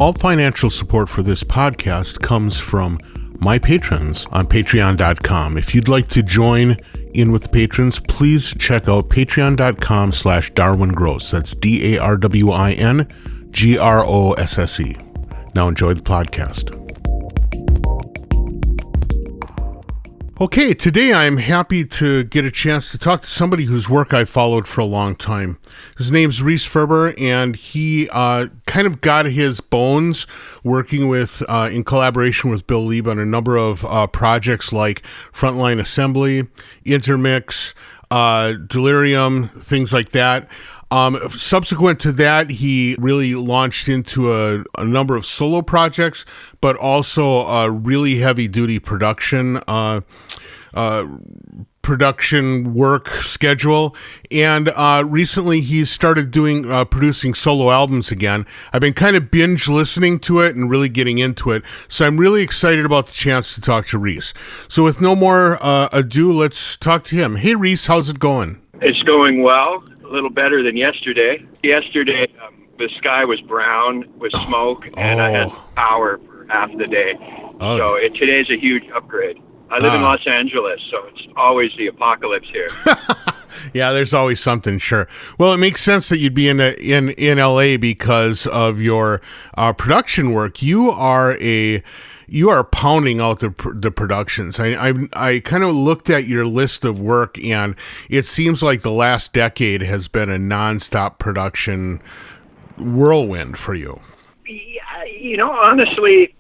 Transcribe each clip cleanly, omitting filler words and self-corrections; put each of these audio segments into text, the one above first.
All financial support for this podcast comes from my patrons on patreon.com. If you'd like to join in with the patrons, please check out patreon.com/DarwinGrosse. That's DarwinGrosse. Now enjoy the podcast. Okay, today I'm happy to get a chance to talk to somebody whose work I followed for a long time. His name's Rhys Fulber, and he kind of got his bones working with, in collaboration with Bill Leeb on a number of projects like Frontline Assembly, Intermix, Delerium, things like that. Subsequent to that, he really launched into a number of solo projects, but also a really heavy-duty production work schedule. And recently, he's started producing solo albums again. I've been kind of binge listening to it and really getting into it. So I'm really excited about the chance to talk to Rhys. So with no more ado, let's talk to him. Hey, Rhys, how's it going? It's going well. A little better than yesterday. Yesterday, the sky was brown with smoke, and I had power for half the day. So today's a huge upgrade. I live in Los Angeles, so it's always the apocalypse here. Yeah, there's always something, sure. Well, it makes sense that you'd be in LA because of your production work. You are pounding out the productions. I kind of looked at your list of work, and it seems like the last decade has been a nonstop production whirlwind for you. Yeah, honestly,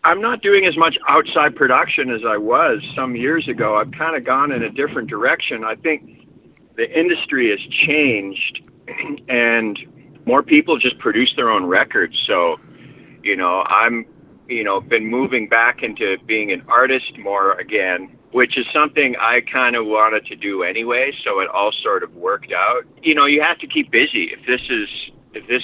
I'm not doing as much outside production as I was some years ago. I've kind of gone in a different direction. I think the industry has changed, and more people just produce their own records. So, I'm been moving back into being an artist more again, which is something I kind of wanted to do anyway. So it all sort of worked out. You have to keep busy. If this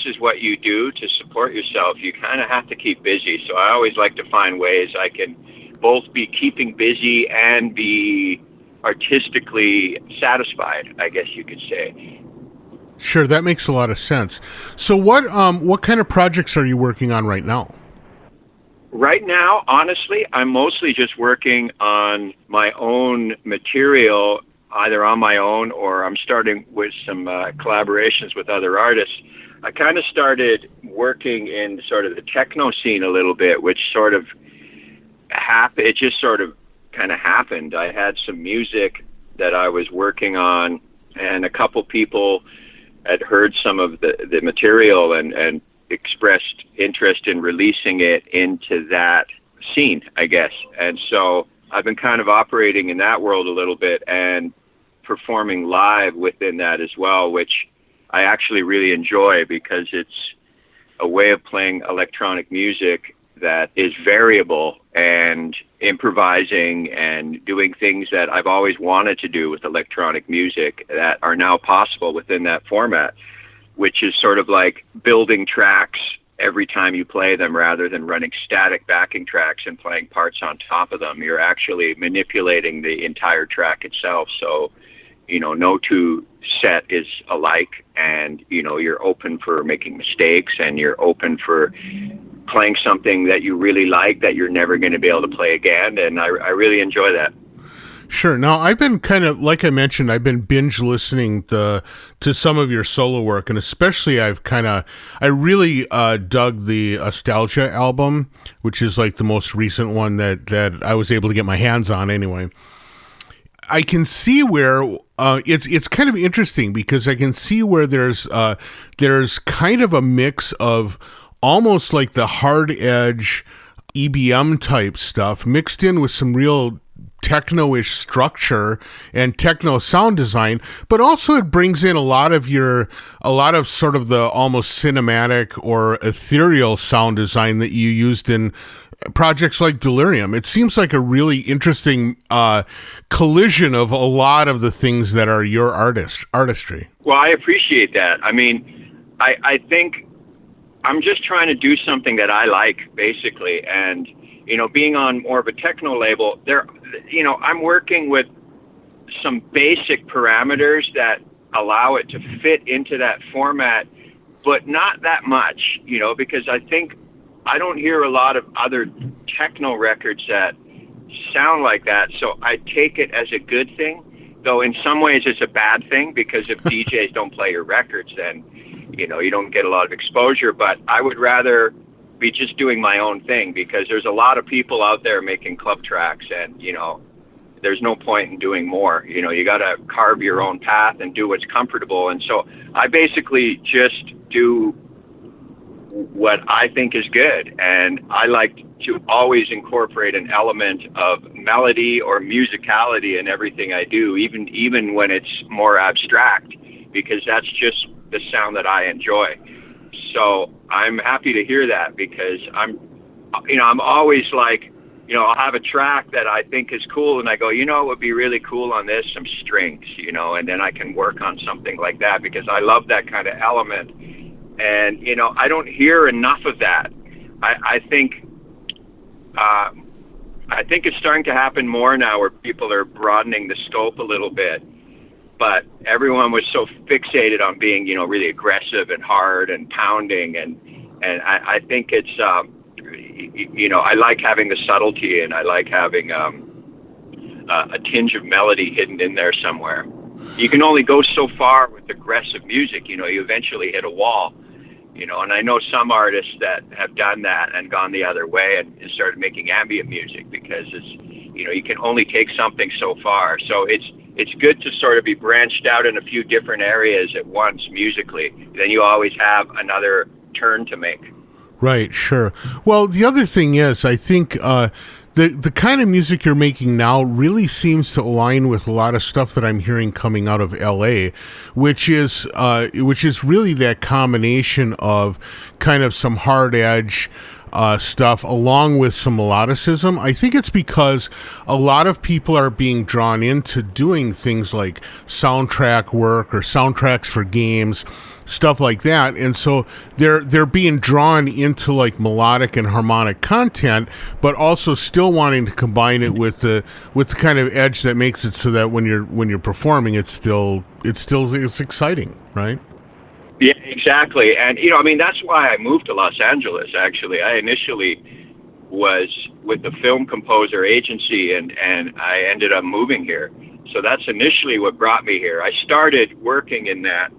is what you do to support yourself, you kind of have to keep busy. So I always like to find ways I can both be keeping busy and be artistically satisfied, I guess you could say. Sure, that makes a lot of sense. So what kind of projects are you working on right now? Right now, honestly, I'm mostly just working on my own material, either on my own or I'm starting with some collaborations with other artists. I kind of started working in sort of the techno scene a little bit, which sort of happened. It just sort of kind of happened. I had some music that I was working on, and a couple people had heard some of the material and expressed interest in releasing it into that scene, I guess. And so I've been kind of operating in that world a little bit and performing live within that as well, which I actually really enjoy because it's a way of playing electronic music that is variable and improvising and doing things that I've always wanted to do with electronic music that are now possible within that format, which is sort of like building tracks every time you play them rather than running static backing tracks and playing parts on top of them. You're actually manipulating the entire track itself. So, no two set is alike, and, you're open for making mistakes, and you're open for playing something that you really like that you're never going to be able to play again. And I really enjoy that. Sure. Now, I've been kind of, like I mentioned, I've been binge listening to some of your solo work, and especially I really dug the Ostalgia album, which is like the most recent one that I was able to get my hands on anyway. I can see where it's kind of interesting because I can see where there's kind of a mix of almost like the hard edge EBM type stuff mixed in with some real techno-ish structure and techno sound design, but also it brings in a lot of sort of the almost cinematic or ethereal sound design that you used in projects like Delerium. It seems like a really interesting collision of a lot of the things that are your artistry. Well, I appreciate that. I mean, I think I'm just trying to do something that I like, basically. And, being on more of a techno label, I'm working with some basic parameters that allow it to fit into that format but not that much, because I think I don't hear a lot of other techno records that sound like that. So I take it as a good thing, though in some ways it's a bad thing, because if DJs don't play your records, then, you don't get a lot of exposure. But I would rather be just doing my own thing, because there's a lot of people out there making club tracks, and, there's no point in doing more. You got to carve your own path and do what's comfortable. And so I basically just do what I think is good. And I like to always incorporate an element of melody or musicality in everything I do, even when it's more abstract, because that's just the sound that I enjoy. So I'm happy to hear that, because I'm always like, I'll have a track that I think is cool, and I go, it would be really cool on this, some strings, and then I can work on something like that, because I love that kind of element. And, I don't hear enough of that. I think it's starting to happen more now, where people are broadening the scope a little bit. But everyone was so fixated on being, really aggressive and hard and pounding. And I think it's, I like having the subtlety, and I like having a tinge of melody hidden in there somewhere. You can only go so far with aggressive music. You eventually hit a wall. And I know some artists that have done that and gone the other way and started making ambient music, because it's, you can only take something so far. So it's good to sort of be branched out in a few different areas at once musically. Then you always have another turn to make. Right, sure. Well, the other thing is, I think the kind of music you're making now really seems to align with a lot of stuff that I'm hearing coming out of LA, which is really that combination of kind of some hard edge stuff along with some melodicism. I think it's because a lot of people are being drawn into doing things like soundtrack work or soundtracks for games, stuff like that, and so they're being drawn into like melodic and harmonic content, but also still wanting to combine it with the kind of edge that makes it so that when you're performing, it's exciting, right? Yeah, exactly. And that's why I moved to Los Angeles. Actually, I initially was with the film composer agency, and I ended up moving here. So that's initially what brought me here. I started working in that.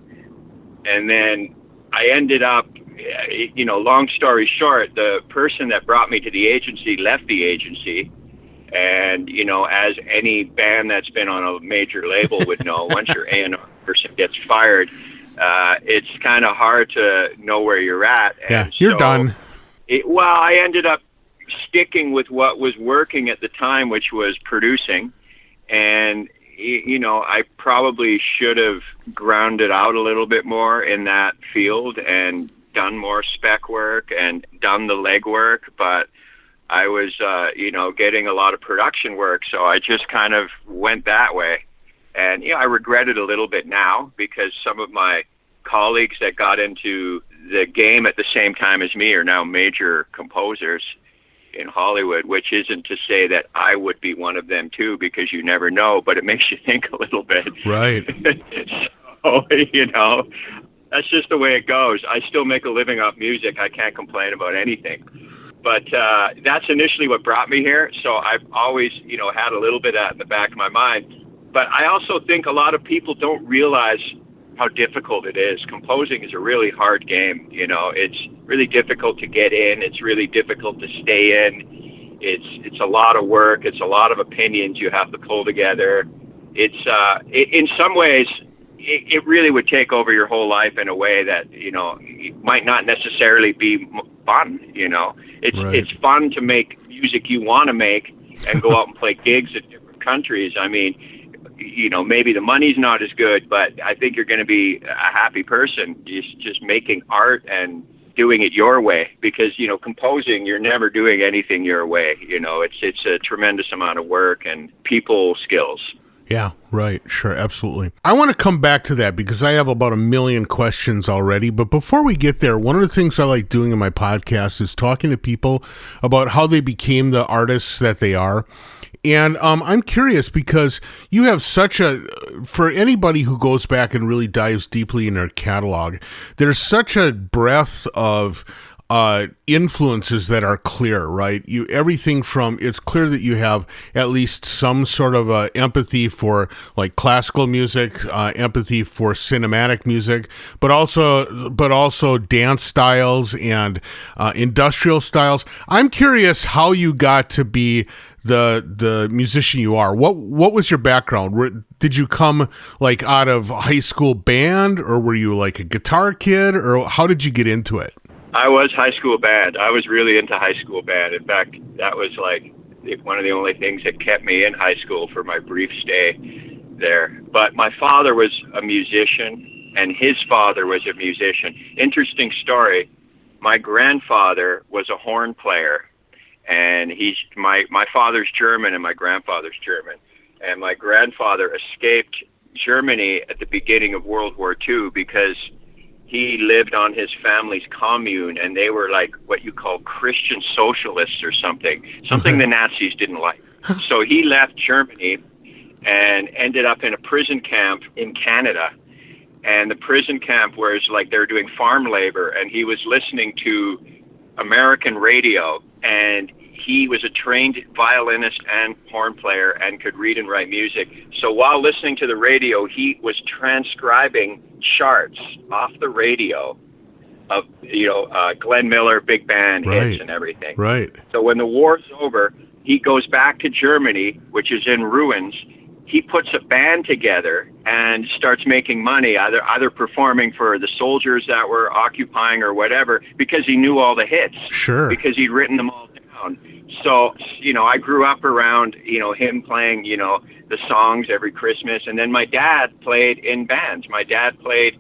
And then I ended up, long story short, the person that brought me to the agency left the agency. And, as any band that's been on a major label would know, once your A&R person gets fired, it's kind of hard to know where you're at. And you're done. I ended up sticking with what was working at the time, which was producing. And I probably should have grounded out a little bit more in that field and done more spec work and done the legwork, but I was, getting a lot of production work, so I just kind of went that way. And, I regret it a little bit now, because some of my colleagues that got into the game at the same time as me are now major composers in Hollywood, which isn't to say that I would be one of them too, because you never know, but it makes you think a little bit. Right. So, that's just the way it goes. I still make a living off music. I can't complain about anything. But that's initially what brought me here. So I've always, had a little bit of that in the back of my mind. But I also think a lot of people don't realize how difficult it is. Composing is a really hard game. It's really difficult to get in. It's really difficult to stay in. It's a lot of work. It's a lot of opinions you have to pull together. It's in some ways, it really would take over your whole life in a way that, it might not necessarily be fun. It's fun to make music you want to make and go out and play gigs in different countries. I mean, maybe the money's not as good, but I think you're going to be a happy person just making art and doing it your way, because, composing, you're never doing anything your way. It's a tremendous amount of work and people skills. Yeah, right. Sure. Absolutely. I want to come back to that because I have about 1 million questions already. But before we get there, one of the things I like doing in my podcast is talking to people about how they became the artists that they are. And I'm curious because you have for anybody who goes back and really dives deeply in their catalog, there's such a breadth of influences that are clear, right? Everything from, it's clear that you have at least some sort of empathy for like classical music, empathy for cinematic music, but also dance styles and industrial styles. I'm curious how you got to be the musician you are. What was your background? Did you come like out of high school band, or were you like a guitar kid, or how did you get into it? I was high school band. I was really into high school band. In fact, that was like one of the only things that kept me in high school for my brief stay there. But my father was a musician, and his father was a musician. Interesting story. My grandfather was a horn player, and my father's German and my grandfather's German. And my grandfather escaped Germany at the beginning of World War II because he lived on his family's commune, and they were like what you call Christian socialists or something the Nazis didn't like. So he left Germany and ended up in a prison camp in Canada. And the prison camp was like they were doing farm labor, and he was listening to American radio, and he was a trained violinist and horn player and could read and write music. So while listening to the radio, he was transcribing charts off the radio of, Glenn Miller, big band hits and everything. Right. So when the war's over, he goes back to Germany, which is in ruins. He puts a band together and starts making money, either performing for the soldiers that were occupying or whatever, because he knew all the hits. Sure. Because he'd written them all down. So, I grew up around, him playing, the songs every Christmas. And then my dad played in bands. My dad played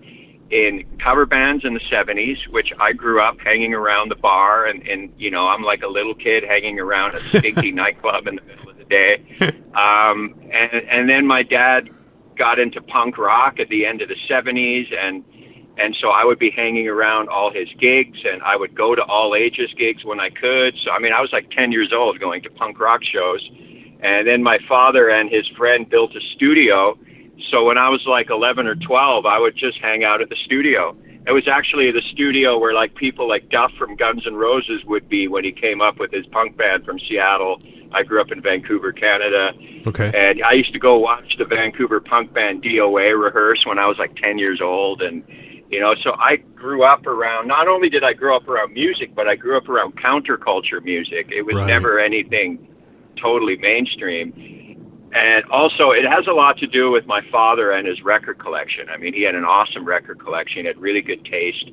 in cover bands in the 70s, which I grew up hanging around the bar. And I'm like a little kid hanging around a stinky nightclub in the middle of the day. And then my dad got into punk rock at the end of the 70s. And so I would be hanging around all his gigs, and I would go to all ages gigs when I could. So, I was like 10 years old going to punk rock shows. And then my father and his friend built a studio. So when I was like 11 or 12, I would just hang out at the studio. It was actually the studio where like people like Duff from Guns N' Roses would be when he came up with his punk band from Seattle. I grew up in Vancouver, Canada. Okay. And I used to go watch the Vancouver punk band DOA rehearse when I was like 10 years old. And so I grew up around, not only did I grow up around music, but I grew up around counterculture music. It was never anything totally mainstream. And also, it has a lot to do with my father and his record collection. He had an awesome record collection. He had really good taste.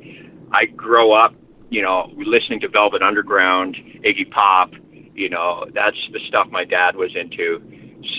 I grew up, listening to Velvet Underground, Iggy Pop. That's the stuff my dad was into.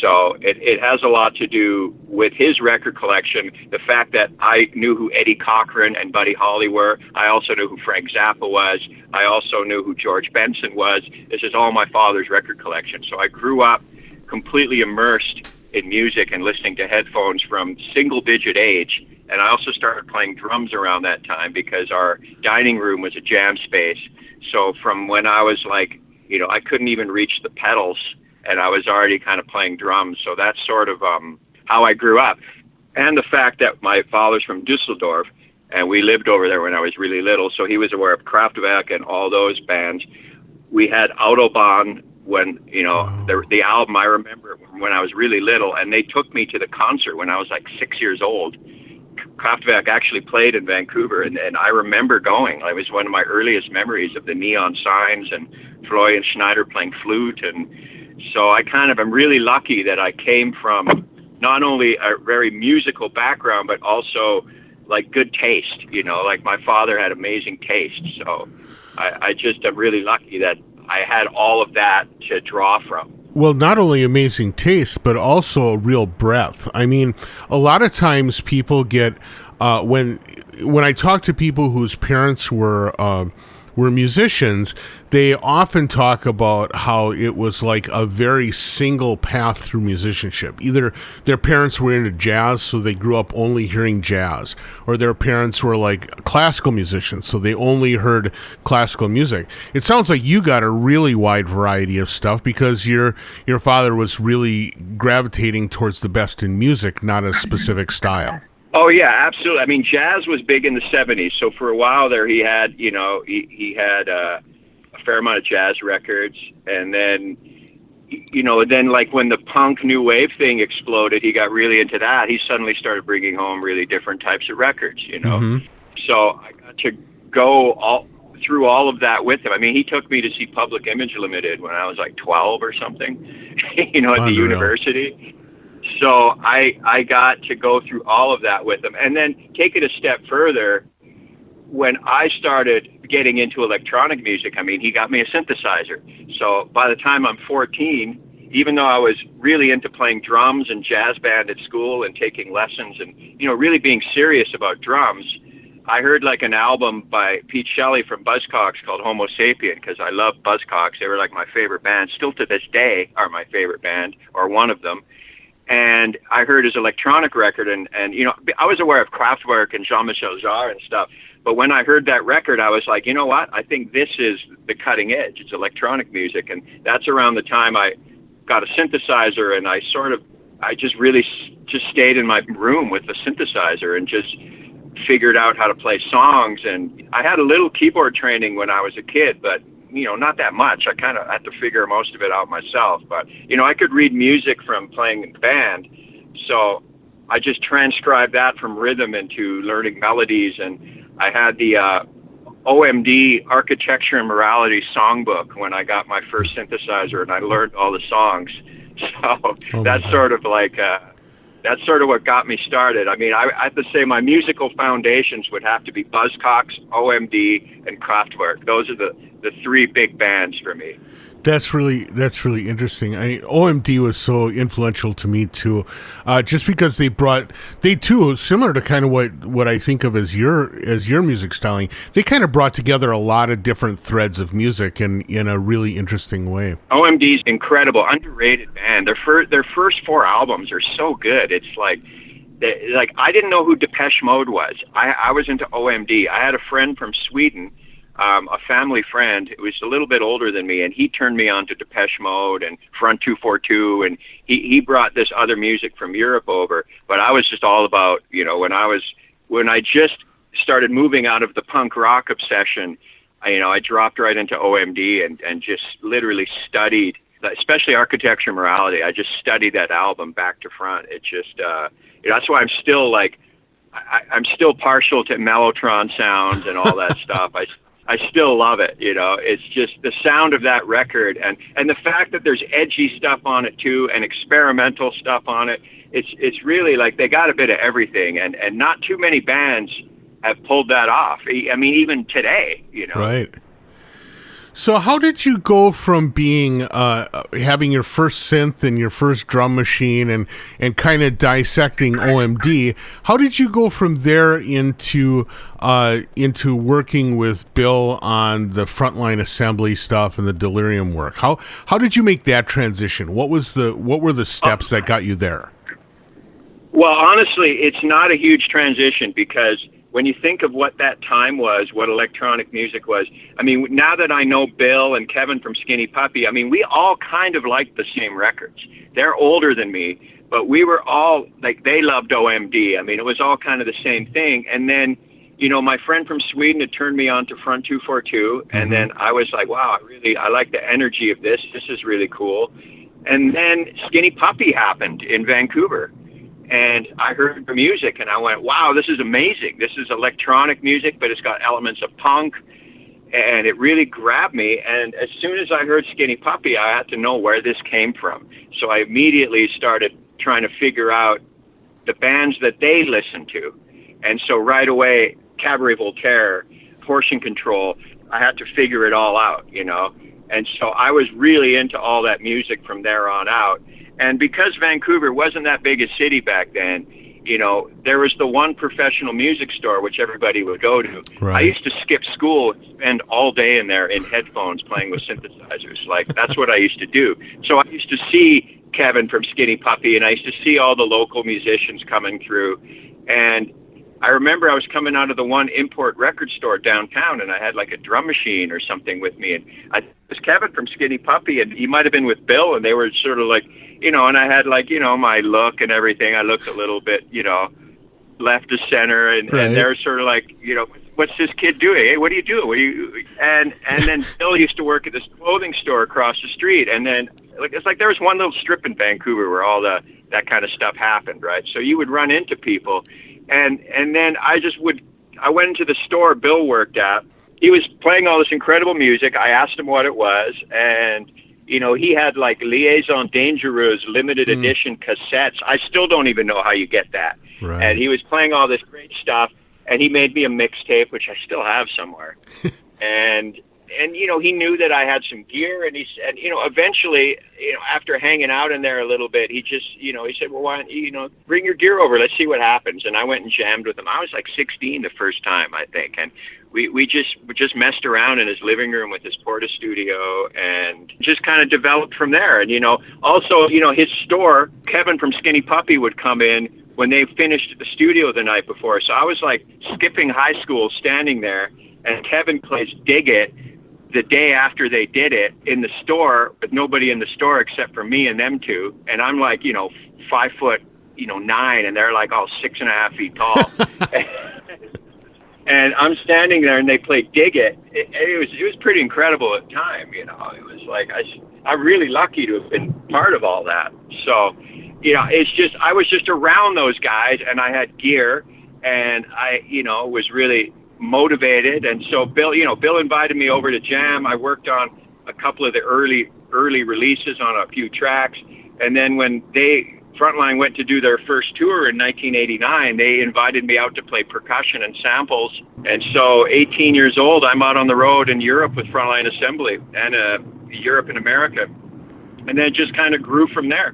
So it has a lot to do with his record collection. The fact that I knew who Eddie Cochran and Buddy Holly were. I also knew who Frank Zappa was. I also knew who George Benson was. This is all my father's record collection. So I grew up completely immersed in music and listening to headphones from single-digit age. And I also started playing drums around that time because our dining room was a jam space. So from when I was like, I couldn't even reach the pedals, and I was already kind of playing drums. So that's sort of how I grew up. And the fact that my father's from Dusseldorf, and we lived over there when I was really little, so he was aware of Kraftwerk and all those bands. We had Autobahn when, the album, I remember when I was really little, and they took me to the concert when I was like 6 years old. Kraftwerk actually played in Vancouver, and I remember going. It was one of my earliest memories of the neon signs and Florian Schneider playing flute. And so I'm really lucky that I came from not only a very musical background, but also like good taste, like my father had amazing taste. So I'm really lucky that I had all of that to draw from. Well, not only amazing taste, but also a real breadth. A lot of times people get, when I talk to people whose parents were were musicians, they often talk about how it was like a very single path through musicianship. Either their parents were into jazz, so they grew up only hearing jazz, or their parents were like classical musicians, so they only heard classical music. It sounds like you got a really wide variety of stuff because your father was really gravitating towards the best in music, not a specific style. Oh yeah, absolutely. I mean, jazz was big in the '70s. So for a while there, he had, he had a fair amount of jazz records, and then, then like when the punk new wave thing exploded, he got really into that. He suddenly started bringing home really different types of records. Mm-hmm. So I got to go through all of that with him. I mean, he took me to see Public Image Limited when I was like 12 or something, at the university. So I got to go through all of that with him. And then take it a step further, when I started getting into electronic music, I mean, he got me a synthesizer. So by the time I'm 14, even though I was really into playing drums and jazz band at school and taking lessons and, really being serious about drums, I heard like an album by Pete Shelley from Buzzcocks called Homo Sapien, because I love Buzzcocks. They were like my favorite band, still to this day are my favorite band, or one of them. And I heard his electronic record, and I was aware of Kraftwerk and Jean-Michel Jarre and stuff. But when I heard that record, I was like, you know what? I think this is the cutting edge. It's electronic music. And that's around the time I got a synthesizer, and I just really just stayed in my room with the synthesizer and just figured out how to play songs. And I had a little keyboard training when I was a kid, but not that much. I kind of had to figure most of it out myself. But, I could read music from playing in band. So I just transcribed that from rhythm into learning melodies. And I had the OMD Architecture and Morality songbook when I got my first synthesizer, and I learned all the songs. So that's sort of like, that's sort of what got me started. I mean, I have to say my musical foundations would have to be Buzzcocks, OMD, and Kraftwerk. Those are the three big bands for me. That's really interesting. OMD was so influential to me too, just because they too, similar to kind of what I think of as your music styling. They kind of brought together a lot of different threads of music in a really interesting way. OMD's incredible, underrated band. Their first four albums are so good. It's like I didn't know who Depeche Mode was. I was into OMD. I had a friend from Sweden, a family friend who was a little bit older than me, and he turned me on to Depeche Mode and Front 242, and he brought this other music from Europe over. But I was just all about, when I just started moving out of the punk rock obsession, I dropped right into OMD and just literally studied, especially Architecture and Morality. I just studied that album back to front. It just, that's why I'm still I'm still partial to Mellotron sounds and all that stuff. I still love it. It's just the sound of that record, and the fact that there's edgy stuff on it too, and experimental stuff on it. It's really like they got a bit of everything, and not too many bands have pulled that off. I mean, even today, Right. So how did you go from being having your first synth and your first drum machine and kind of dissecting OMD? How did you go from there into working with Bill on the frontline assembly stuff and the Delerium work? How did you make that transition? What were the steps that got you there? Well, honestly, it's not a huge transition, because when you think of what that time was, what electronic music was, I mean, now that I know Bill and Kevin from Skinny Puppy, I mean, we all kind of liked the same records. They're older than me, but we were all, like, they loved OMD. I mean, it was all kind of the same thing. And then, my friend from Sweden had turned me on to Front 242, and then I was like, wow, I like the energy of this. This is really cool. And then Skinny Puppy happened in Vancouver. And I heard the music, and I went, wow, this is amazing. This is electronic music, but it's got elements of punk, and it really grabbed me. And as soon as I heard Skinny Puppy, I had to know where this came from. So I immediately started trying to figure out the bands that they listened to. And so right away, Cabaret Voltaire, Portion Control, I had to figure it all out, And so I was really into all that music from there on out. And because Vancouver wasn't that big a city back then, there was the one professional music store which everybody would go to. Right. I used to skip school and spend all day in there in headphones playing with synthesizers. Like, that's what I used to do. So I used to see Kevin from Skinny Puppy, and I used to see all the local musicians coming through. And I remember I was coming out of the one import record store downtown, and I had like a drum machine or something with me. And it was Kevin from Skinny Puppy, and he might have been with Bill, and they were sort of like, and I had like, my look and everything. I looked a little bit, left of center, and they're sort of like, what's this kid doing? Hey, what are you doing? And then Bill used to work at this clothing store across the street, and then it's like there was one little strip in Vancouver where all that kind of stuff happened, right? So you would run into people. And then I went into the store Bill worked at. He was playing all this incredible music. I asked him what it was, and he had like Liaison Dangereuse limited edition cassettes. I still don't even know how you get that. Right. And he was playing all this great stuff, and he made me a mixtape, which I still have somewhere. and he knew that I had some gear, and he said, eventually, after hanging out in there a little bit, he just, he said, well, why don't you, bring your gear over, let's see what happens. And I went and jammed with him. I was like 16 the first time, I think. And we just messed around in his living room with his Porta Studio and just kind of developed from there. And, also, his store, Kevin from Skinny Puppy would come in when they finished the studio the night before. So I was like skipping high school, standing there, and Kevin plays Dig It the day after they did it in the store, with nobody in the store except for me and them two. And I'm like, 5'9", and they're like all 6.5 feet tall. And I'm standing there, and they played Dig It. It was pretty incredible at the time. It was like, I'm really lucky to have been part of all that. So, I was just around those guys, and I had gear, and I, was really motivated. And so Bill invited me over to jam. I worked on a couple of the early releases on a few tracks. And then when Frontline went to do their first tour in 1989, they invited me out to play percussion and samples. And so 18 years old, I'm out on the road in Europe with Frontline Assembly, and Europe and America. And then it just kind of grew from there.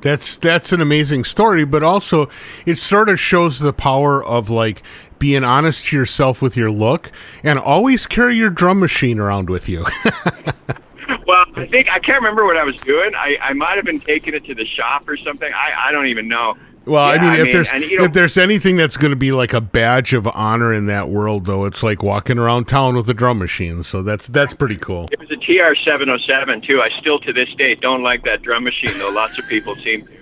That's an amazing story, but also it sort of shows the power of like being honest to yourself with your look, and always carry your drum machine around with you. Well, I can't remember what I was doing. I might have been taking it to the shop or something. I don't even know. Well, yeah, if there's anything that's going to be like a badge of honor in that world, though, it's like walking around town with a drum machine. So that's pretty cool. It was a TR-707 too. I still to this day don't like that drum machine, though lots of people seem to.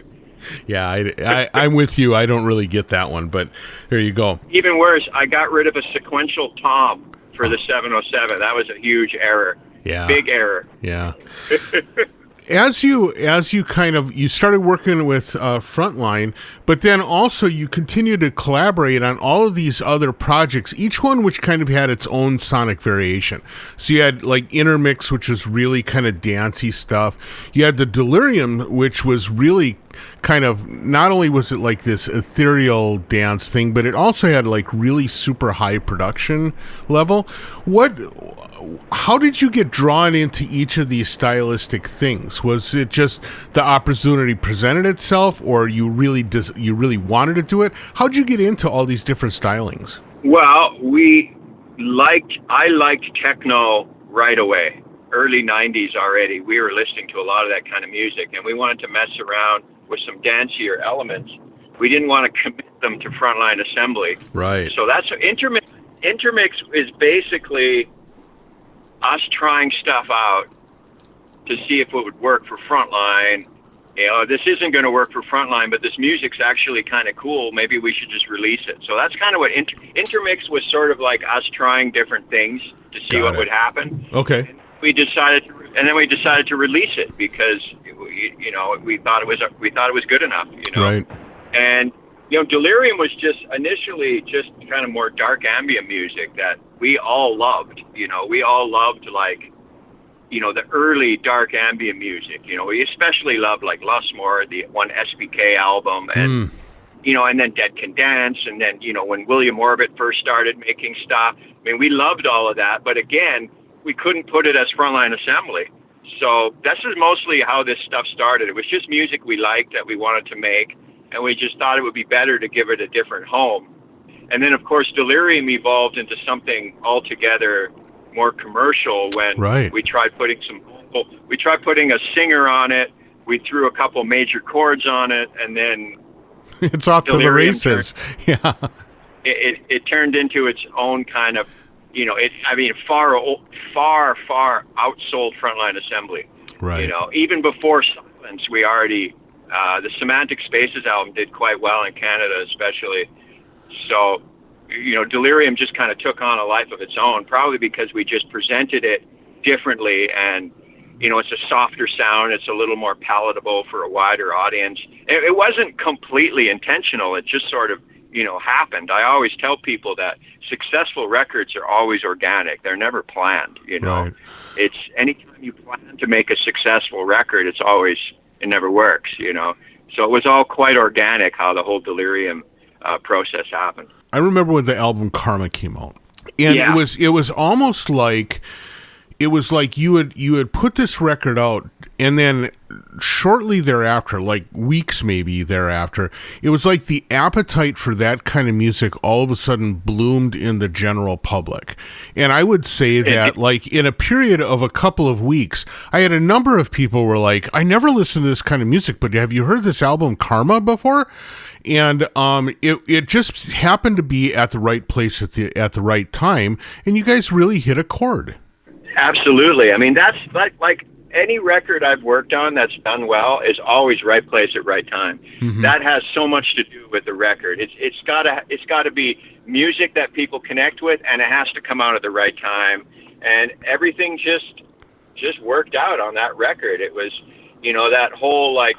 Yeah, I'm with you. I don't really get that one, but there you go. Even worse, I got rid of a sequential tom for the 707. That was a huge error. Yeah. Big error. Yeah. As you started working with Frontline, but then also you continued to collaborate on all of these other projects, each one which kind of had its own sonic variation. So you had like Intermix, which was really kind of dancey stuff. You had the Delerium, which was really kind of, not only was it like this ethereal dance thing, but it also had like really super high production level. How did you get drawn into each of these stylistic things? Was it just the opportunity presented itself, or you really wanted to do it? How'd you get into all these different stylings? Well, I liked techno right away. Early 90s already. We were listening to a lot of that kind of music, and we wanted to mess around with some dancier elements. We didn't want to commit them to Frontline Assembly. Right. So that's Intermix. Intermix is basically us trying stuff out to see if it would work for Frontline. This isn't going to work for Frontline, but this music's actually kind of cool. Maybe we should just release it. So that's kind of what Intermix was, sort of like us trying different things to see what would happen. Okay. And we decided to release it because we thought it was good enough. Right. And Delerium was just initially just kind of more dark ambient music that we all loved. We all loved the early dark ambient music. We especially loved like Lustmore, the one SBK album, and and then Dead Can Dance, and then when William Orbit first started making stuff. I mean, we loved all of that, but again, we couldn't put it as Frontline Assembly. So this is mostly how this stuff started. It was just music we liked that we wanted to make. and we just thought it would be better to give it a different home. And then, of course, Delerium evolved into something altogether more commercial when we tried putting a singer on it. We threw a couple major chords on it, and then it's off to the races. It turned into its own kind of, far outsold Frontline Assembly. Right. Even before Silence, we already, the Semantic Spaces album did quite well in Canada, especially. So, Delerium just kind of took on a life of its own, probably because we just presented it differently, and it's a softer sound. It's a little more palatable for a wider audience. It wasn't completely intentional. It just sort of, happened. I always tell people that successful records are always organic. They're never planned, Right. It's anytime you plan to make a successful record, it never works, So it was all quite organic how the whole Delerium process happened. I remember when the album Karma came out, and it was almost like you had put this record out, and then shortly thereafter, like weeks maybe thereafter, it was like the appetite for that kind of music all of a sudden bloomed in the general public. And I would say that like in a period of a couple of weeks, I had a number of people were like, I never listened to this kind of music, but have you heard this album Karma before? And it just happened to be at the right place at the right time, and you guys really hit a chord. Absolutely. I mean, that's like any record I've worked on that's done well is always right place at right time. Mm-hmm. That has so much to do with the record. It's gotta be music that people connect with, and it has to come out at the right time. And everything just worked out on that record. It was, that whole like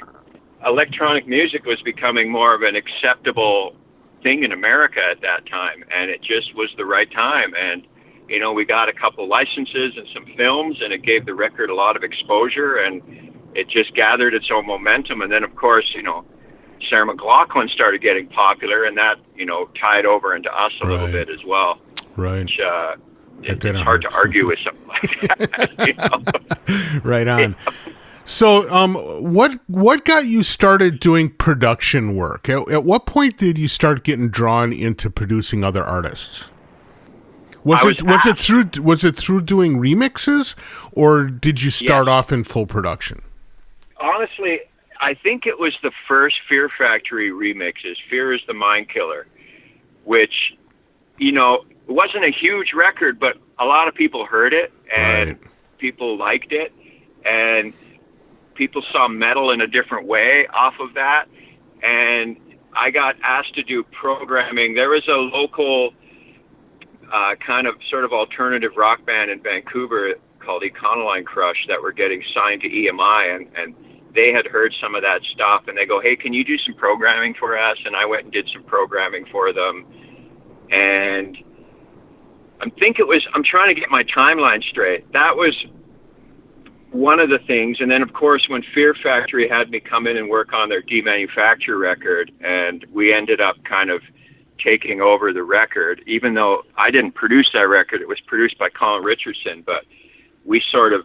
electronic music was becoming more of an acceptable thing in America at that time, and it just was the right time. And we got a couple licenses and some films, and it gave the record a lot of exposure, and it just gathered its own momentum. And then, of course, Sarah McLachlan started getting popular, and that, tied over into us a little bit as well. Right. Which, it's hard to argue with something like that. Right on. So, what got you started doing production work? At what point did you start getting drawn into producing other artists? Was it through doing remixes, or did you start off in full production? Honestly, I think it was the first Fear Factory remixes. Fear is the Mind Killer, which, it wasn't a huge record, but a lot of people heard it, and people liked it, and people saw metal in a different way off of that. And I got asked to do programming. There was a local kind of sort of alternative rock band in Vancouver called Econoline Crush that were getting signed to EMI, and they had heard some of that stuff, and they go, hey, can you do some programming for us? And I went and did some programming for them. And I'm trying to get my timeline straight. That was one of the things. And then, of course, when Fear Factory had me come in and work on their demanufacture record, and we ended up kind of taking over the record, even though I didn't produce that record. It was produced by Colin Richardson, but we sort of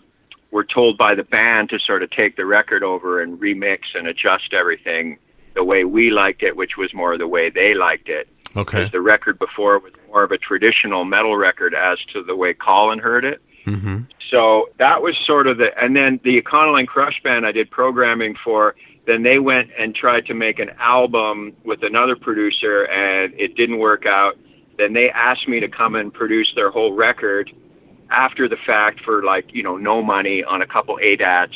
were told by the band to sort of take the record over and remix and adjust everything the way we liked it, which was more the way they liked it. Okay. Because the record before was more of a traditional metal record as to the way Colin heard it. Mm-hmm. So that was sort of and then the Econoline Crush band I did programming for. Then they went and tried to make an album with another producer, and it didn't work out. Then they asked me to come and produce their whole record after the fact for no money on a couple ADATs.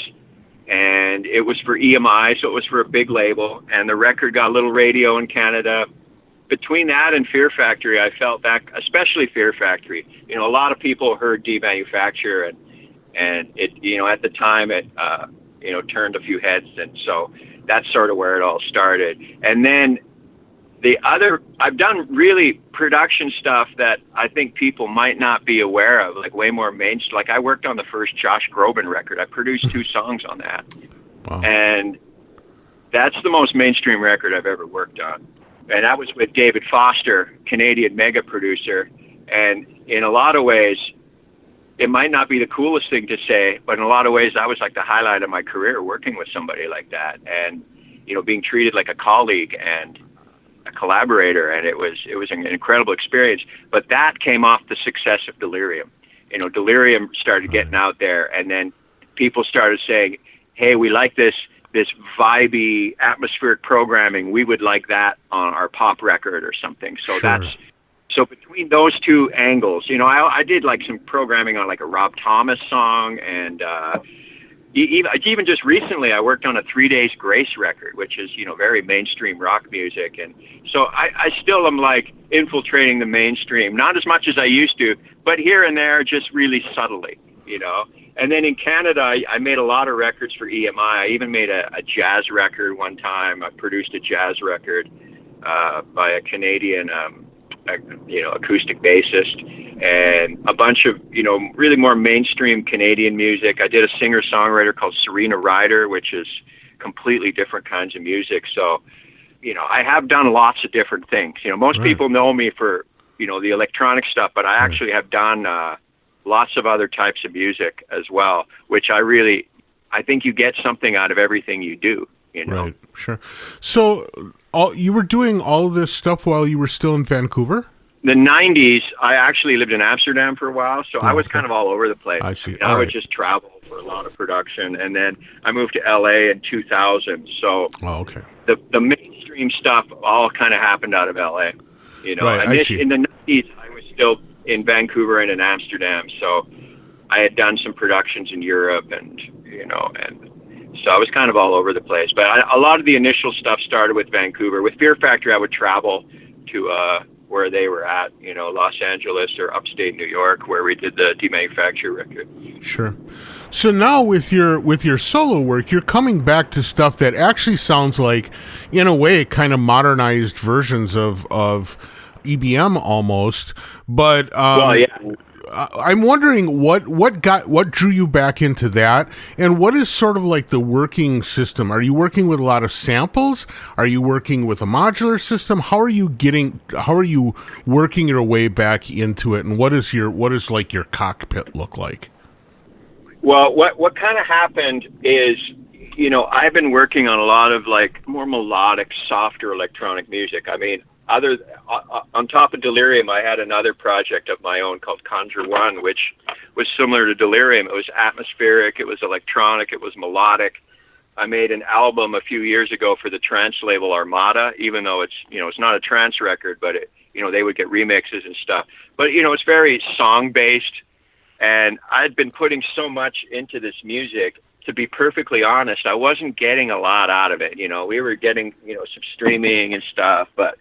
And it was for EMI, so it was for a big label. And the record got a little radio in Canada. Between that and Fear Factory, I felt that, especially Fear Factory, a lot of people heard Demanufacture, and it, at the time it, turned a few heads, and so that's sort of where it all started. And then I've done really production stuff that I think people might not be aware of, like way more mainstream. Like I worked on the first Josh Groban record. I produced 2 songs on that. Wow. And that's the most mainstream record I've ever worked on. And that was with David Foster, Canadian mega producer. And in a lot of ways, it might not be the coolest thing to say, but in a lot of ways, that was like the highlight of my career, working with somebody like that. And being treated like a colleague and a collaborator, and it was an incredible experience. But that came off the success of Delerium. Delerium started getting out there, and then people started saying, hey, we like this vibey atmospheric programming. We would like that on our pop record or something. So so between those two angles, I did like some programming on like a Rob Thomas song, and even just recently I worked on a 3 Days Grace record, which is, very mainstream rock music. And so I still am like infiltrating the mainstream, not as much as I used to, but here and there, just really subtly, And then in Canada, I made a lot of records for EMI. I even made a jazz record one time. I produced a jazz record by a Canadian acoustic bassist, and a bunch of, really more mainstream Canadian music. I did a singer-songwriter called Serena Ryder, which is completely different kinds of music. So, I have done lots of different things. Most people know me for, the electronic stuff, but I actually have done lots of other types of music as well, which I think you get something out of everything you do. Right, sure. So you were doing all of this stuff while you were still in Vancouver? The 90s, I actually lived in Amsterdam for a while, so I was kind of all over the place. I see. I would just travel for a lot of production, and then I moved to LA in 2000. So the mainstream stuff all kind of happened out of LA. In the 90s, I was still in Vancouver and in Amsterdam, so I had done some productions in Europe, and so I was kind of all over the place. But a lot of the initial stuff started with Vancouver. With Fear Factory, I would travel to where they were at, Los Angeles or upstate New York, where we did the Demanufacture record. Sure. So now with your solo work, you're coming back to stuff that actually sounds like, in a way, kind of modernized versions of EBM almost. But I'm wondering what drew you back into that, and what is sort of like the working system? Are you working with a lot of samples? Are you working with a modular system? How are you working your way back into it, and what does like your cockpit look like? Well, what kind of happened is, I've been working on a lot of like more melodic, softer electronic music. I mean, on top of Delerium, I had another project of my own called Conjure One, which was similar to Delerium. It was atmospheric, it was electronic, it was melodic. I made an album a few years ago for the trance label Armada, even though it's, it's not a trance record, but they would get remixes and stuff. But, it's very song-based, and I'd been putting so much into this music. To be perfectly honest, I wasn't getting a lot out of it. We were getting, some streaming and stuff, but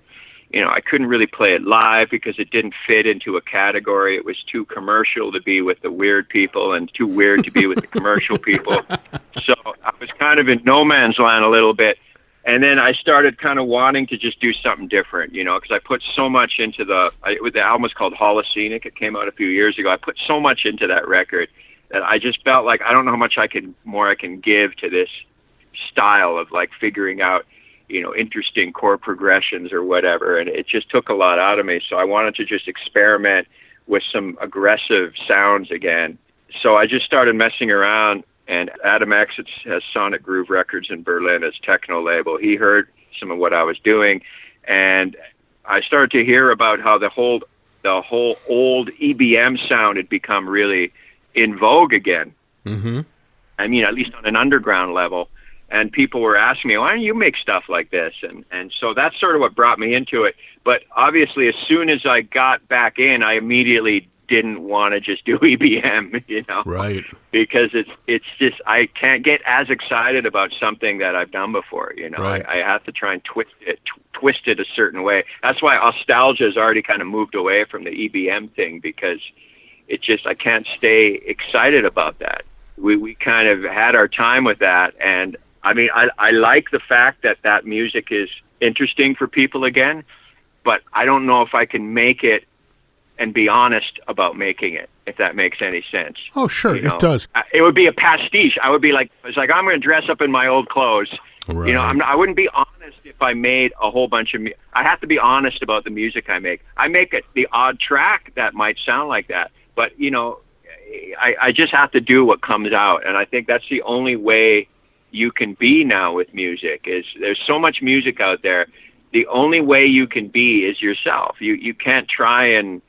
I couldn't really play it live because it didn't fit into a category. It was too commercial to be with the weird people and too weird to be with the commercial people. So I was kind of in no man's land a little bit. And then I started kind of wanting to just do something different, because I put so much into the album was called Holocenic. It came out a few years ago. I put so much into that record that I just felt like I don't know how much I can give to this style of like figuring out, interesting chord progressions or whatever. And it just took a lot out of me. So I wanted to just experiment with some aggressive sounds again. So I just started messing around, and Adam X has Sonic Groove Records in Berlin as techno label. He heard some of what I was doing, and I started to hear about how the whole old EBM sound had become really in vogue again. Mm-hmm. I mean, at least on an underground level. And people were asking me, why don't you make stuff like this? And so that's sort of what brought me into it. But obviously, as soon as I got back in, I immediately didn't want to just do EBM, Right. Because it's just, I can't get as excited about something that I've done before, Right. I have to try and twist it a certain way. That's why Ostalgia has already kind of moved away from the EBM thing, because it just, I can't stay excited about that. We kind of had our time with that, and I mean, I like the fact that music is interesting for people again, but I don't know if I can make it and be honest about making it, if that makes any sense. Oh, sure, it does. It would be a pastiche. I would be like, I'm going to dress up in my old clothes. Right. I wouldn't be honest if I made a whole bunch of I have to be honest about the music I make. I make the odd track that might sound like that, but I just have to do what comes out, and I think that's the only way you can be now with music. Is there's so much music out there. The only way you can be is yourself. You can't try and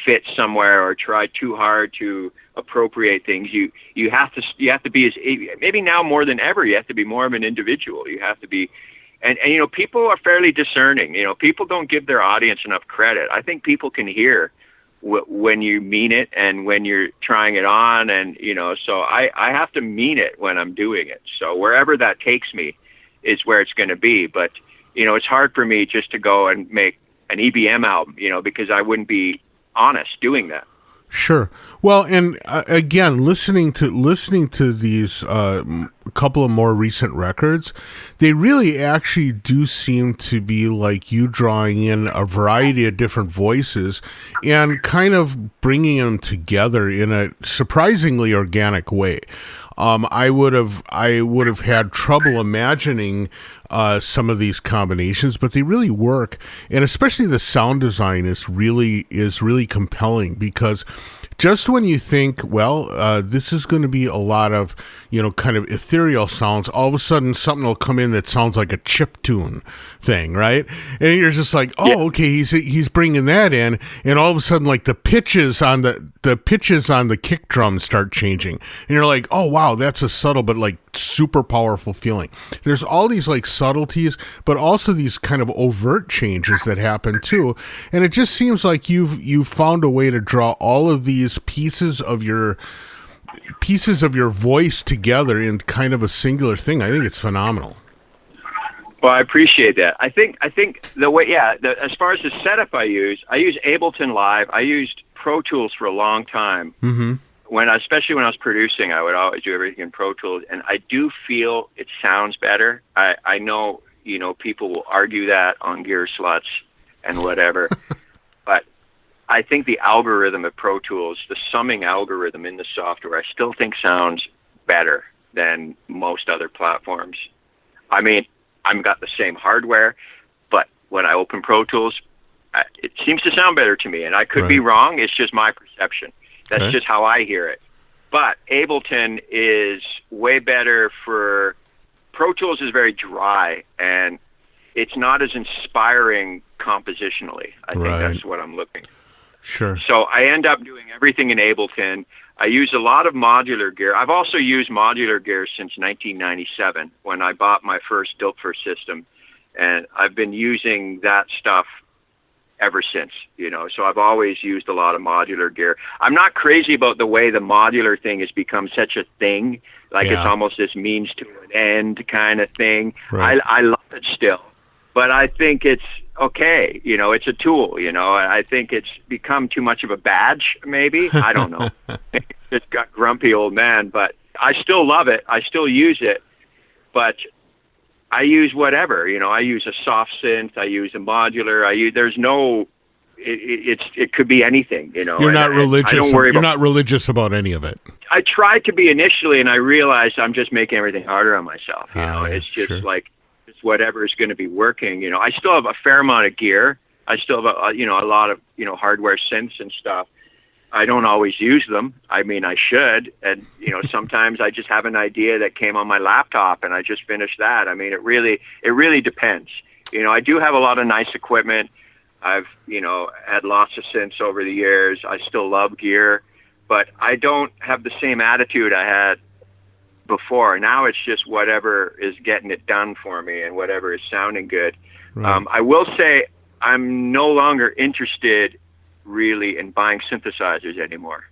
fit somewhere or try too hard to appropriate things. You have to be, as maybe now more than ever, you have to be more of an individual. You have to be, and people are fairly discerning. People don't give their audience enough credit. I think people can hear when you mean it and when you're trying it on, and so I have to mean it when I'm doing it. So wherever that takes me is where it's going to be. But it's hard for me just to go and make an EBM album, because I wouldn't be honest doing that. Sure. Well, and again, listening to these couple of more recent records, they really actually do seem to be like you drawing in a variety of different voices and kind of bringing them together in a surprisingly organic way. I would have had trouble imagining some of these combinations, but they really work, and especially the sound design is really compelling, because just when you think, well, this is going to be a lot of, kind of ethereal sounds, all of a sudden something will come in that sounds like a chiptune thing, right? And you're just like, oh, yeah. Okay, he's bringing that in, and all of a sudden, like the pitches on the kick drums start changing, and you're like, oh wow, that's a subtle but like super powerful feeling. There's all these like subtleties, but also these kind of overt changes that happen too, and it just seems like you've found a way to draw all of these pieces of your voice together in kind of a singular thing. I think it's phenomenal. Well, I appreciate that. I think the way, as far as the setup I use Ableton Live. I used Pro Tools for a long time. Mm-hmm. Especially when I was producing, I would always do everything in Pro Tools, and I do feel it sounds better. I know, people will argue that on Gear Sluts and whatever, but I think the algorithm of Pro Tools, the summing algorithm in the software, I still think sounds better than most other platforms. I mean, I've got the same hardware, but when I open Pro Tools, it seems to sound better to me, and I could be wrong. It's just my perception. That's just how I hear it. But Ableton is way better for... Pro Tools is very dry, and it's not as inspiring compositionally. I think that's what I'm looking for. Sure. So I end up doing everything in Ableton. I use a lot of modular gear. I've also used modular gear since 1997 when I bought my first Dilfer system, and I've been using that stuff ever since, so I've always used a lot of modular gear. I'm not crazy about the way the modular thing has become such a thing, like it's almost this means to an end kind of thing. Right. I love it still, but I think it's okay. It's a tool, I think it's become too much of a badge, maybe. I don't know. It's got grumpy old man, but I still love it. I still use it, but I use whatever, I use a soft synth, I use a modular, it could be anything, You're not religious. You're not religious about any of it. I tried to be initially, and I realized I'm just making everything harder on myself. It's just like, it's whatever is going to be working. I still have a fair amount of gear. I still have a lot of, hardware synths and stuff. I don't always use them. I mean, I should. And, sometimes I just have an idea that came on my laptop and I just finished that. I mean, it really depends. I do have a lot of nice equipment. I've, had lots of synths over the years. I still love gear, but I don't have the same attitude I had before. Now it's just whatever is getting it done for me and whatever is sounding good. Right. I will say I'm no longer interested really in buying synthesizers anymore.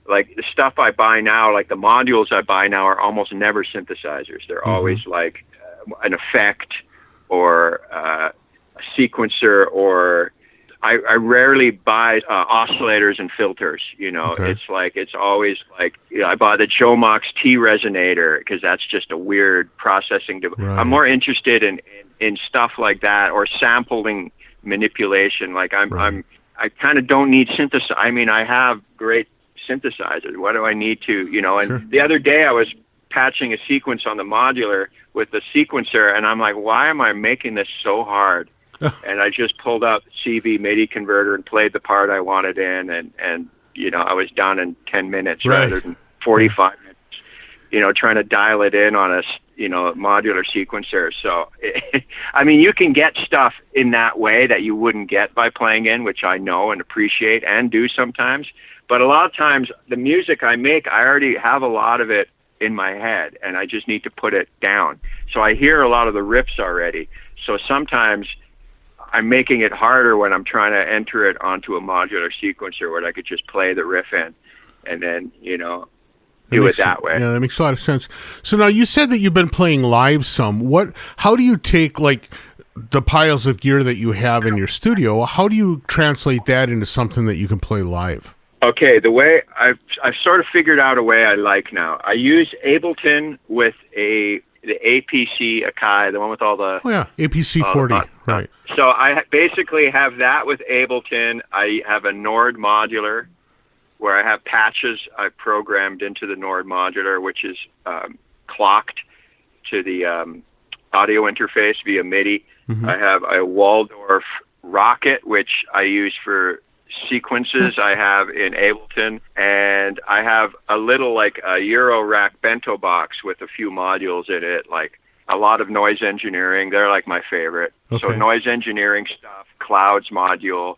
Like the stuff I buy now, like the modules I buy now, are almost never synthesizers. They're always like an effect or a sequencer, or I rarely buy oscillators and filters. It's always like, I bought the Jomox T resonator because that's just a weird processing device. Right. I'm more interested in stuff like that, or sampling manipulation. Like I kind of don't need synthesizer. I mean, I have great synthesizers. What do I need to, and the other day I was patching a sequence on the modular with the sequencer, and I'm like, why am I making this so hard? And I just pulled out the CV MIDI converter and played the part I wanted in, and I was done in 10 minutes rather than 45 minutes. trying to dial it in on a modular sequencer. So, I mean, you can get stuff in that way that you wouldn't get by playing in, which I know and appreciate and do sometimes. But a lot of times the music I make, I already have a lot of it in my head and I just need to put it down. So I hear a lot of the riffs already. So sometimes I'm making it harder when I'm trying to enter it onto a modular sequencer where I could just play the riff in and then, do it that way. Yeah, that makes a lot of sense. So now you said that you've been playing live some. How do you take like the piles of gear that you have in your studio? How do you translate that into something that you can play live? Okay, the way I've sort of figured out a way I like now. I use Ableton with the APC Akai, the one with all the... Oh yeah, APC 40, right. So I basically have that with Ableton. I have a Nord modular where I have patches I've programmed into the Nord modular, which is clocked to the audio interface via MIDI. Mm-hmm. I have a Waldorf Rocket, which I use for sequences I have in Ableton, and I have a little like a Eurorack bento box with a few modules in it, like a lot of noise engineering. They're like my favorite. Okay. So noise engineering stuff, clouds module.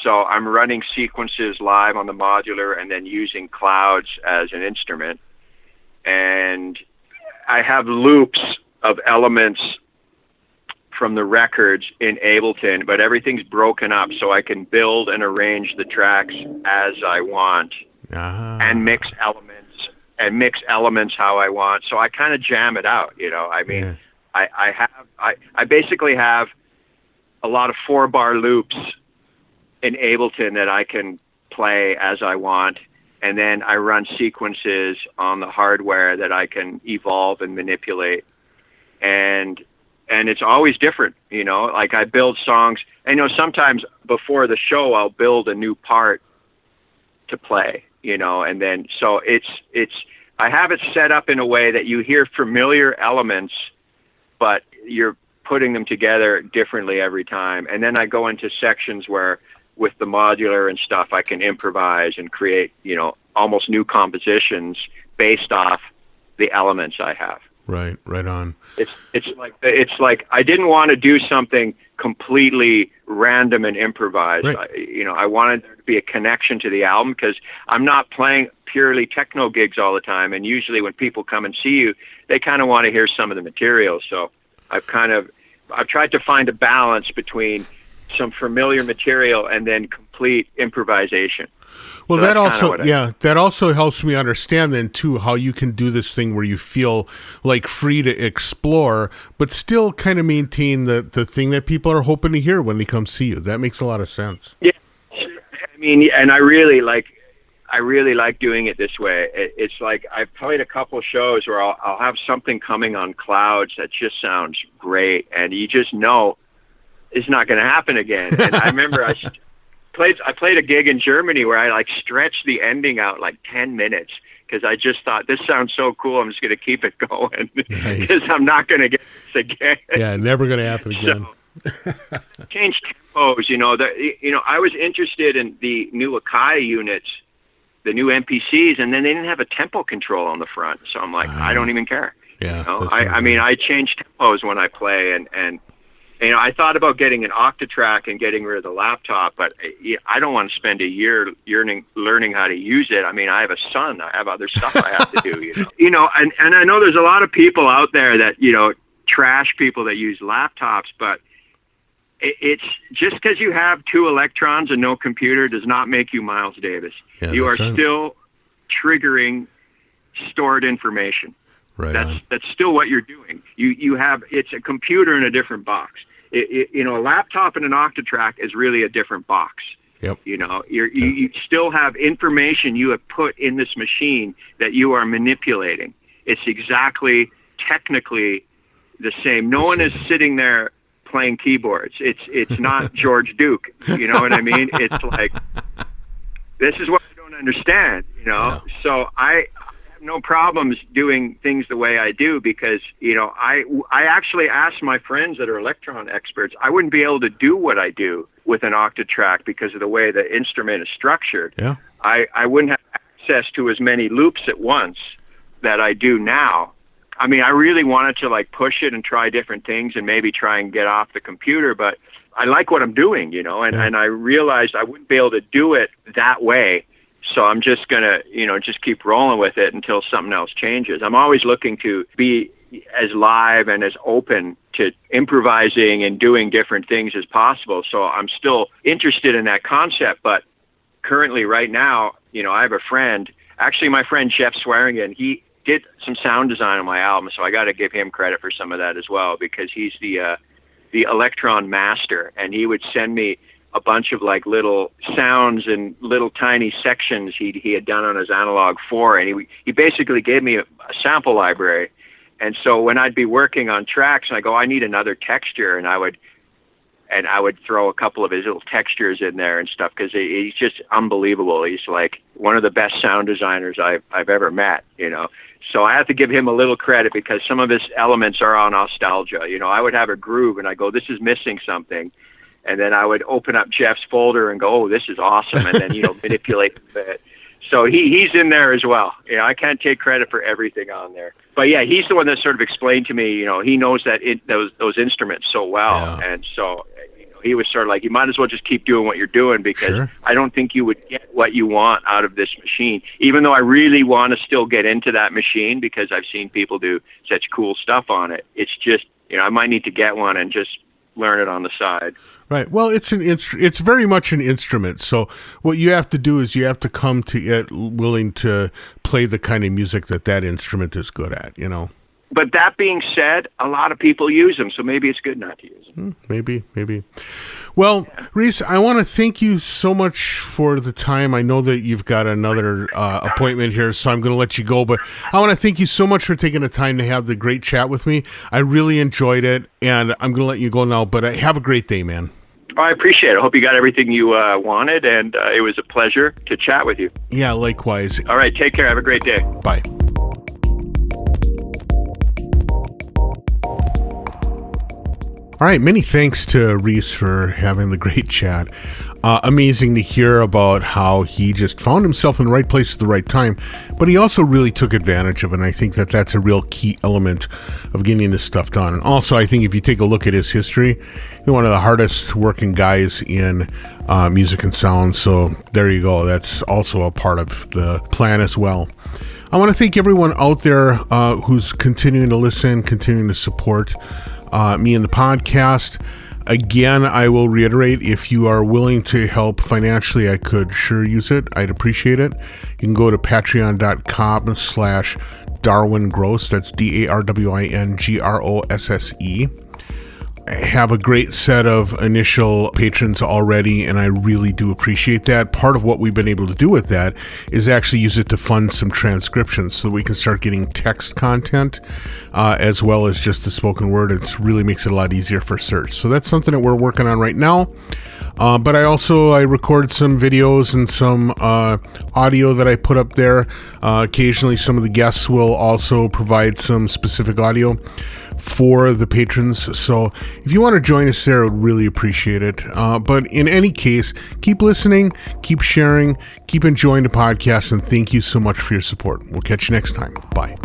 So I'm running sequences live on the modular and then using clouds as an instrument. And I have loops of elements from the records in Ableton, but everything's broken up so I can build and arrange the tracks as I want and mix elements how I want. So I kind of jam it out, I mean, yeah. I basically have a lot of 4-bar loops in Ableton that I can play as I want. And then I run sequences on the hardware that I can evolve and manipulate. And it's always different, like I build songs. I know sometimes before the show, I'll build a new part to play, and then, so I have it set up in a way that you hear familiar elements, but you're putting them together differently every time. And then I go into sections where with the modular and stuff, I can improvise and create, almost new compositions based off the elements I have. Right on. It's like I didn't want to do something completely random and improvised. Right. I wanted there to be a connection to the album because I'm not playing purely techno gigs all the time. And usually when people come and see you, they kind of want to hear some of the material. So I've tried to find a balance between some familiar material and then complete improvisation. Well, so that also helps me understand then too how you can do this thing where you feel like free to explore, but still kind of maintain the thing that people are hoping to hear when they come see you. That makes a lot of sense. Yeah, I mean, and I really like doing it this way. It's like I've played a couple shows where I'll have something coming on clouds that just sounds great, and you just know it's not going to happen again. And I remember I played a gig in Germany where I stretched the ending out 10 minutes because I just thought this sounds so cool. I'm just going to keep it going because I'm not going to get this again. Yeah, never going to happen again. So, change tempos. I was interested in the new Akai units, the new MPCs, and then they didn't have a tempo control on the front. So I'm like, I don't even care. Yeah. I change tempos when I play and I thought about getting an Octatrack and getting rid of the laptop, but I don't want to spend a year learning how to use it. I mean, I have a son. I have other stuff I have to do, And I know there's a lot of people out there that, trash people that use laptops, but it's just because you have 2 electrons and no computer does not make you Miles Davis. Yeah, you are still triggering stored information. Right. That's still what you're doing. It's a computer in a different box. A laptop and an Octatrack is really a different box. Yep. You still have information you have put in this machine that you are manipulating. It's exactly technically the same. No one is sitting there playing keyboards. It's not George Duke. You know what I mean? It's like, this is what I don't understand. Yeah. So I no problems doing things the way I do because, I actually asked my friends that are electron experts, I wouldn't be able to do what I do with an Octatrack because of the way the instrument is structured. Yeah. I wouldn't have access to as many loops at once that I do now. I mean, I really wanted to like push it and try different things and maybe try and get off the computer, but I like what I'm doing, you know, and I realized I wouldn't be able to do it that way. So I'm just going to, you know, just keep rolling with it until something else changes. I'm always looking to be as live and as open to improvising and doing different things as possible. So I'm still interested in that concept, but currently right now, you know, I have a friend, actually my friend Jeff Swearingen, he did some sound design on my album. So I got to give him credit for some of that as well, because he's the Electron master, and he would send me a bunch of like little sounds and little tiny sections he had done on his Analog 4, and he basically gave me a sample library. And so when I'd be working on tracks and I go, I need another texture, and I would throw a couple of his little textures in there and stuff, because he's just unbelievable. He's like one of the best sound designers I've ever met, you know. So I have to give him a little credit, because some of his elements are on Ostalgia. You know, I would have a groove and I go, this is missing something. And then I would open up Jeff's folder and go, oh, this is awesome. And then, you know, manipulate a bit. So he's in there as well. You know, I can't take credit for everything on there. But yeah, he's the one that sort of explained to me, you know, he knows that those instruments so well. Yeah. And so, you know, he was sort of like, you might as well just keep doing what you're doing, because sure. I don't think you would get what you want out of this machine, even though I really want to still get into that machine, because I've seen people do such cool stuff on it. It's just, you know, I might need to get one and just learn it on the side. Right. Well, it's very much an instrument. So what you have to do is you have to come to it willing to play the kind of music that instrument is good at, you know. But that being said, a lot of people use them, so maybe it's good not to use them. Maybe. Well, yeah. Rhys, I want to thank you so much for the time. I know that you've got another appointment here, so I'm going to let you go. But I want to thank you so much for taking the time to have the great chat with me. I really enjoyed it, and I'm going to let you go now. But have a great day, man. I appreciate it. I hope you got everything you wanted, and it was a pleasure to chat with you. Yeah, likewise. All right, take care. Have a great day. Bye. All right, many thanks to Rhys for having the great chat. Amazing to hear about how he just found himself in the right place at the right time, but he also really took advantage of it, and I think that's a real key element of getting this stuff done. And also, I think if you take a look at his history, he's one of the hardest working guys in music and sound, so there you go. That's also a part of the plan as well. I want to thank everyone out there who's continuing to listen, continuing to support me and the podcast. Again, I will reiterate, if you are willing to help financially, I could sure use it. I'd appreciate it. You can go to patreon.com/DarwinGrosse. That's DarwinGrosse. I have a great set of initial patrons already, and I really do appreciate that. Part of what we've been able to do with that is actually use it to fund some transcriptions so that we can start getting text content as well as just the spoken word. It really makes it a lot easier for search. So that's something that we're working on right now. But I record some videos and some audio that I put up there. Occasionally some of the guests will also provide some specific audio for the patrons. So if you want to join us there, I would really appreciate it. But in any case, keep listening, keep sharing, keep enjoying the podcast, and thank you so much for your support. We'll catch you next time. Bye.